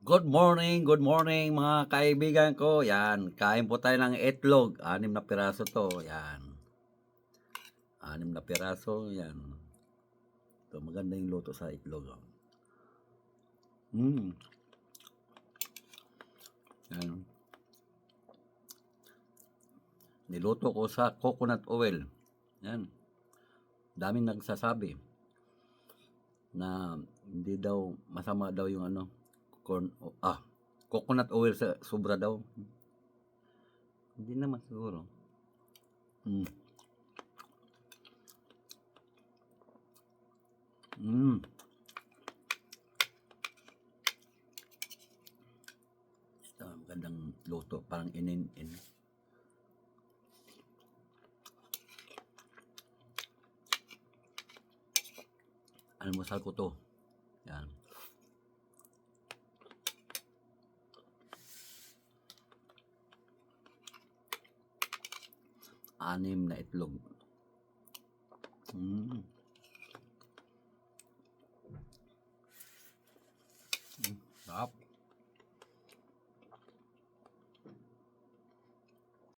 Good morning mga kaibigan ko. Yan, kain po tayo ng itlog. 6 na piraso to. Yan. 6 na piraso. Yan. Ito, maganda yung luto sa itlog. Oh. Yan. Niluto ko sa coconut oil. Yan. Daming nagsasabi na hindi daw masama daw yung coconut oil sa sobra daw. Hindi naman siguro. Mm. Ito, magandang luto. Parang inin. Almusal ko to. Yan. Anim na itlog. Sarap.